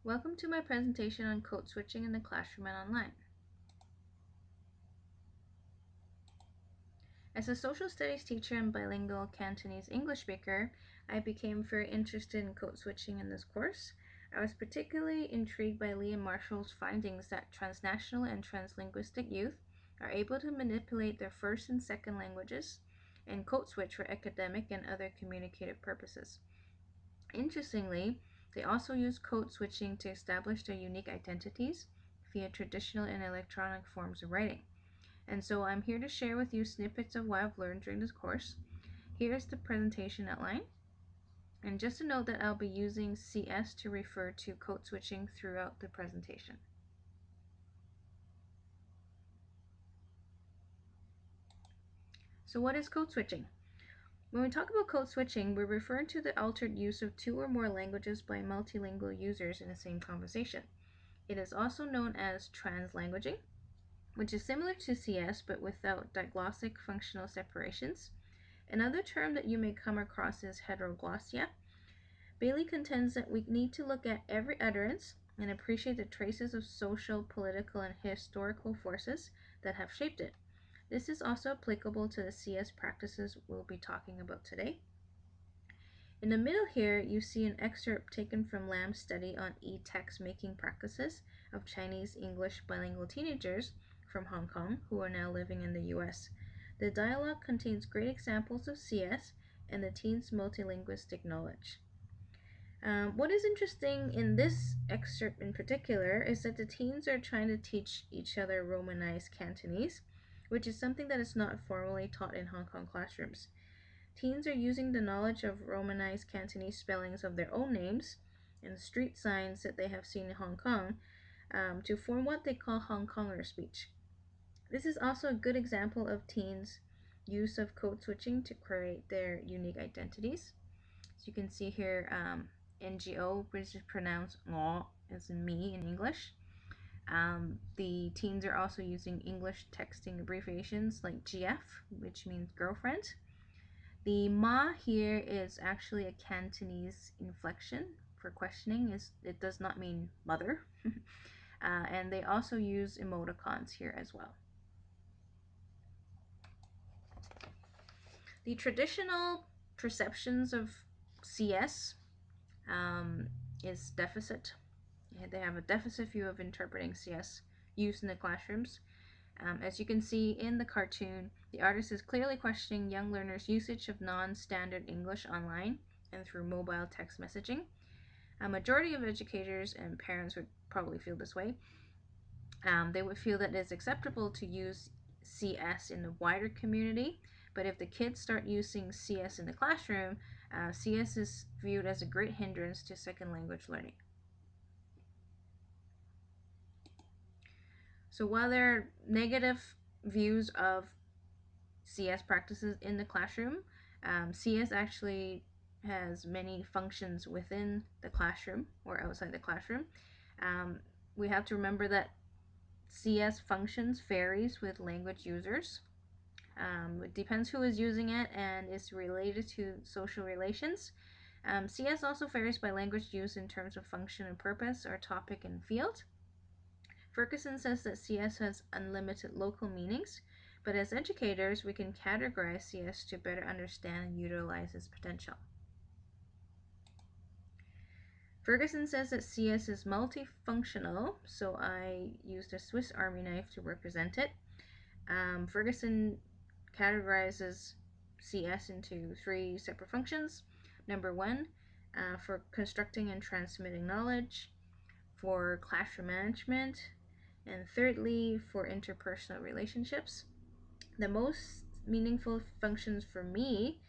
Welcome to my presentation on code switching in the classroom and online. As a social studies teacher and bilingual Cantonese English speaker, I became very interested in code switching in this course. I was particularly intrigued by Lee and Marshall's findings that transnational and translinguistic youth are able to manipulate their first and second languages and code switch for academic and other communicative purposes. Interestingly, they also use code switching to establish their unique identities via traditional and electronic forms of writing. And so I'm here to share with you snippets of what I've learned during this course. Here is the presentation outline. And just to note that I'll be using CS to refer to code switching throughout the presentation. So what is code switching? When we talk about code switching, we're referring to the altered use of two or more languages by multilingual users in the same conversation. It is also known as translanguaging, which is similar to CS but without diglossic functional separations. Another term that you may come across is heteroglossia. Bailey contends that we need to look at every utterance and appreciate the traces of social, political, and historical forces that have shaped it. This is also applicable to the CS practices we'll be talking about today. In the middle here, you see an excerpt taken from Lam's study on e-text making practices of Chinese English bilingual teenagers from Hong Kong who are now living in the US. The dialogue contains great examples of CS and the teens' multilinguistic knowledge. What is interesting in this excerpt in particular is that the teens are trying to teach each other Romanized Cantonese, which is something that is not formally taught in Hong Kong classrooms. Teens are using the knowledge of Romanized Cantonese spellings of their own names and street signs that they have seen in Hong Kong to form what they call Hong Konger speech. This is also a good example of teens' use of code switching to create their unique identities. So you can see here NGO, which is pronounced ngo, as in me in English. The teens are also using English texting abbreviations like GF, which means girlfriend. The ma here is actually a Cantonese inflection for questioning. It does not mean mother. And they also use emoticons here as well. The traditional perceptions of CS um, is deficit. They have a deficit view of interpreting CS used in the classrooms. As you can see in the cartoon, the artist is clearly questioning young learners' usage of non-standard English online and through mobile text messaging. A majority of educators and parents would probably feel this way. They would feel that it is acceptable to use CS in the wider community, but if the kids start using CS in the classroom, CS is viewed as a great hindrance to second language learning. So while there are negative views of CS practices in the classroom, CS actually has many functions within the classroom or outside the classroom. We have to remember that CS functions varies with language users. It depends who is using it and is related to social relations. CS also varies by language use in terms of function and purpose or topic and field. Ferguson says that CS has unlimited local meanings, but as educators, we can categorize CS to better understand and utilize its potential. Ferguson says that CS is multifunctional, so I used a Swiss Army knife to represent it. Ferguson categorizes CS into three separate functions. Number one, for constructing and transmitting knowledge, for classroom management, and thirdly, for interpersonal relationships. The most meaningful functions for me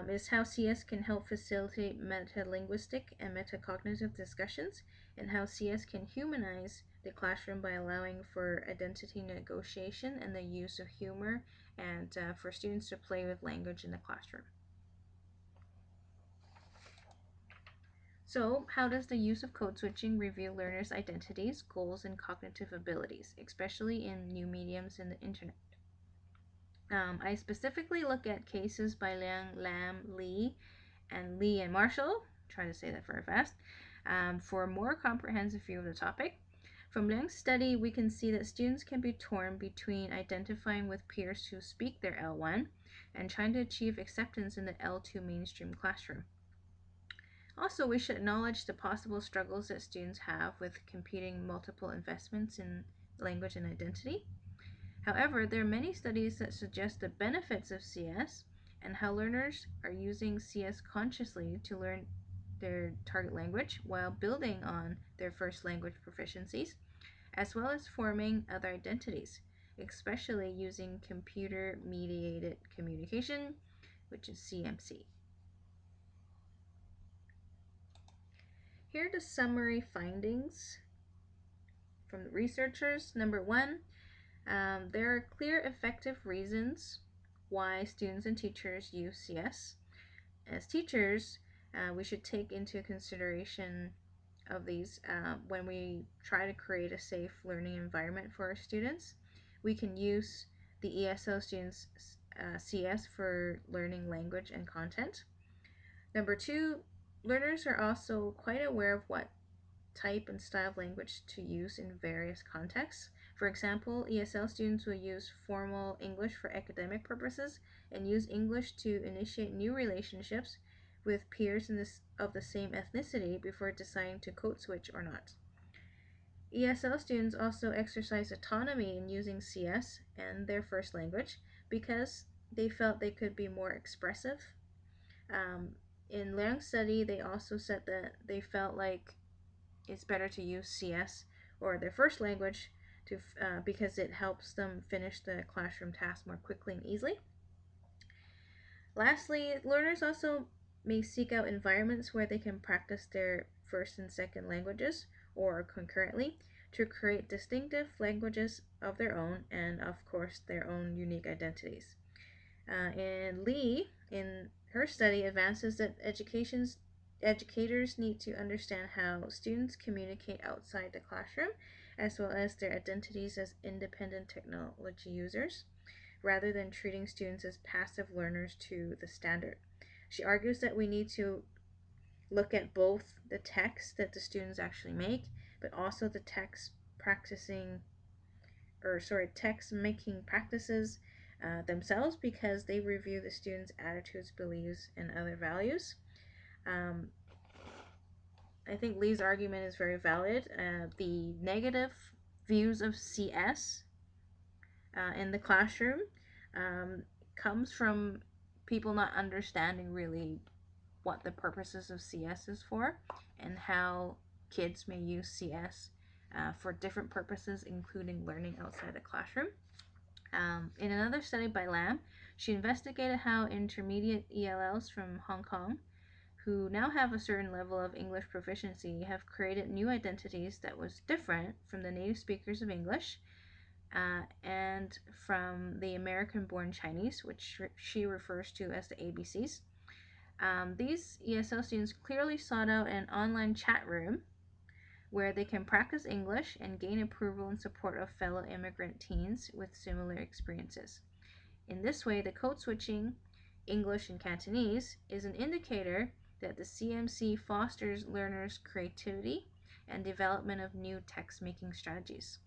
is how CS can help facilitate metalinguistic and metacognitive discussions, and how CS can humanize the classroom by allowing for identity negotiation and the use of humor and for students to play with language in the classroom. So, how does the use of code switching reveal learners' identities, goals, and cognitive abilities, especially in new mediums in the internet? I specifically look at cases by Liang, Lam, Lee, and Lee and Marshall. Try to say that very fast. For a more comprehensive view of the topic, from Liang's study, we can see that students can be torn between identifying with peers who speak their L1 and trying to achieve acceptance in the L2 mainstream classroom. Also, we should acknowledge the possible struggles that students have with competing multiple investments in language and identity. However, there are many studies that suggest the benefits of CS and how learners are using CS consciously to learn their target language while building on their first language proficiencies, as well as forming other identities, especially using computer mediated communication, which is CMC. Here are the summary findings from the researchers. Number one, there are clear, effective reasons why students and teachers use CS. As teachers, we should take into consideration of these when we try to create a safe learning environment for our students. We can use the ESL students' CS for learning language and content. Number two, learners are also quite aware of what type and style of language to use in various contexts. For example, ESL students will use formal English for academic purposes and use English to initiate new relationships with peers of the same ethnicity before deciding to code switch or not. ESL students also exercise autonomy in using CS and their first language because they felt they could be more expressive. Um, in Liang's study, they also said that they felt like it's better to use CS or their first language because it helps them finish the classroom task more quickly and easily. Lastly, learners also may seek out environments where they can practice their first and second languages or concurrently to create distinctive languages of their own and, of course, their own unique identities. And Lee, in her study, advances that educators need to understand how students communicate outside the classroom, as well as their identities as independent technology users, rather than treating students as passive learners to the standard. She argues that we need to look at both the text that the students actually make, but also the text making practices themselves because they review the students' attitudes, beliefs, and other values. Um, I think Lee's argument is very valid. The negative views of CS in the classroom um, comes from people not understanding really what the purposes of CS is for and how kids may use CS for different purposes, including learning outside the classroom. In another study by Lam, she investigated how intermediate ELLs from Hong Kong, who now have a certain level of English proficiency, have created new identities that was different from the native speakers of English and from the American-born Chinese, which she refers to as the ABCs. These ESL students clearly sought out an online chat room where they can practice English and gain approval and support of fellow immigrant teens with similar experiences. In this way, the code switching English and Cantonese is an indicator that the CMC fosters learners' creativity and development of new text making strategies.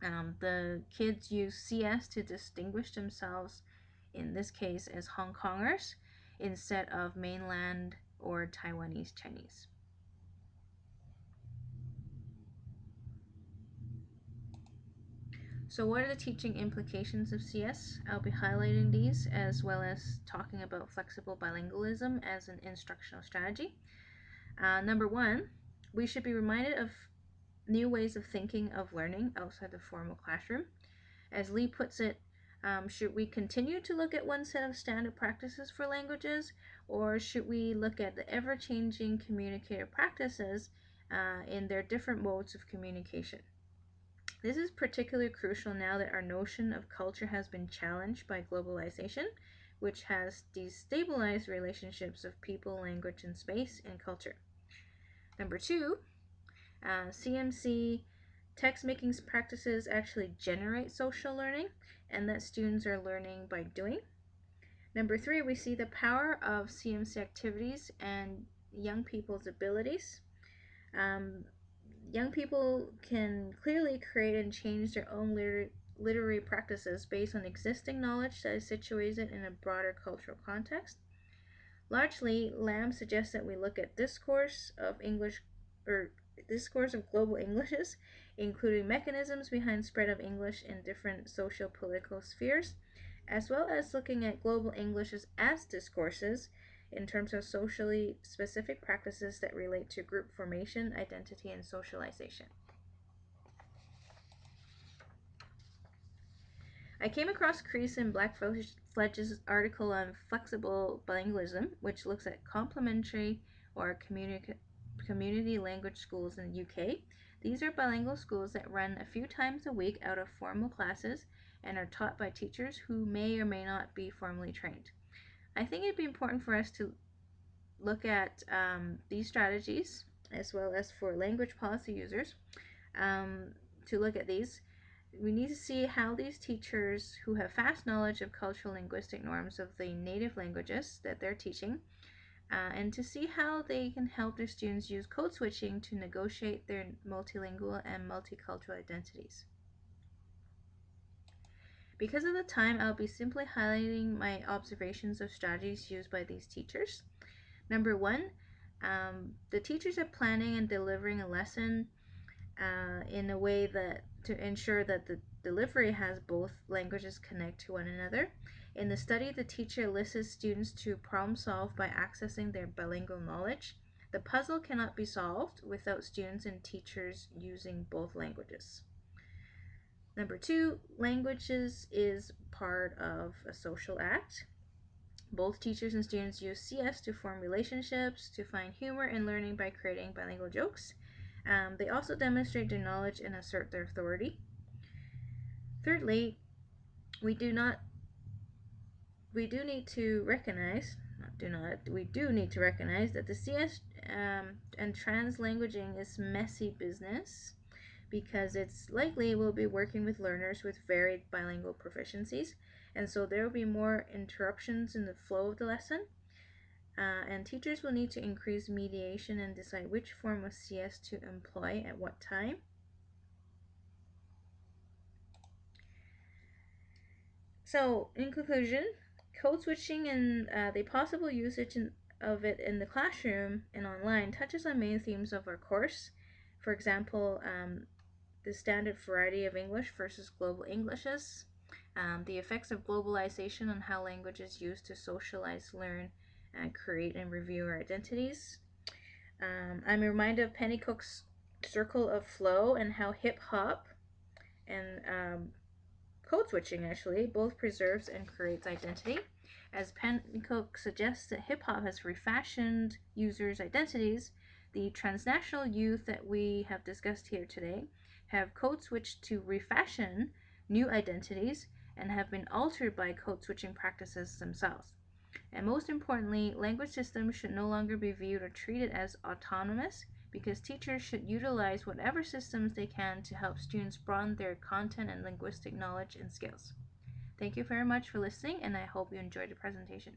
The kids use CS to distinguish themselves, in this case, as Hong Kongers instead of mainland or Taiwanese Chinese. So, what are the teaching implications of CS? I'll be highlighting these as well as talking about flexible bilingualism as an instructional strategy. Number one, we should be reminded of new ways of thinking of learning outside the formal classroom. As Lee puts it, should we continue to look at one set of standard practices for languages, or should we look at the ever changing communicative practices in their different modes of communication? This is particularly crucial now that our notion of culture has been challenged by globalization, which has destabilized relationships of people, language, and space and culture. Number two, CMC text making practices actually generate social learning and that students are learning by doing. Number three, we see the power of CMC activities and young people's abilities. Um, Young people can clearly create and change their own literary practices based on existing knowledge that is situated in a broader cultural context. Largely, Lamb suggests that we look at discourse of English or discourse of global Englishes, including mechanisms behind spread of English in different socio-political spheres, as well as looking at global Englishes as discourses in terms of socially specific practices that relate to group formation, identity, and socialization. I came across Crease and Blackfledge's article on flexible bilingualism, which looks at complementary or community language schools in the UK. These are bilingual schools that run a few times a week out of formal classes and are taught by teachers who may or may not be formally trained. I think it'd be important for us to look at these strategies as well as for language policy users um, to look at these. We need to see how these teachers who have vast knowledge of cultural linguistic norms of the native languages that they're teaching, and to see how they can help their students use code switching to negotiate their multilingual and multicultural identities. Because of the time, I'll be simply highlighting my observations of strategies used by these teachers. Number one, the teachers are planning and delivering a lesson in a way that to ensure that the delivery has both languages connect to one another. In the study, the teacher enlists students to problem solve by accessing their bilingual knowledge. The puzzle cannot be solved without students and teachers using both languages. Number two, languages is part of a social act. Both teachers and students use CS to form relationships, to find humor in learning by creating bilingual jokes. They also demonstrate their knowledge and assert their authority. Thirdly, we do not we do need to recognize not do not we do need to recognize that the CS and translanguaging is messy business because it's likely we'll be working with learners with varied bilingual proficiencies, and so there will be more interruptions in the flow of the lesson. And teachers will need to increase mediation and decide which form of CS to employ at what time. So, in conclusion, code switching and the possible usage of it in the classroom and online touches on main themes of our course. For example, the standard variety of English versus global Englishes, the effects of globalization on how language is used to socialize, learn, create, and review our identities. I'm reminded of Pennycook's circle of flow and how hip hop and code switching actually both preserves and creates identity. As Pennycook suggests that hip hop has refashioned users' identities, the transnational youth that we have discussed here today have code switched to refashion new identities and have been altered by code switching practices themselves. And most importantly, language systems should no longer be viewed or treated as autonomous because teachers should utilize whatever systems they can to help students broaden their content and linguistic knowledge and skills. Thank you very much for listening, and I hope you enjoyed the presentation.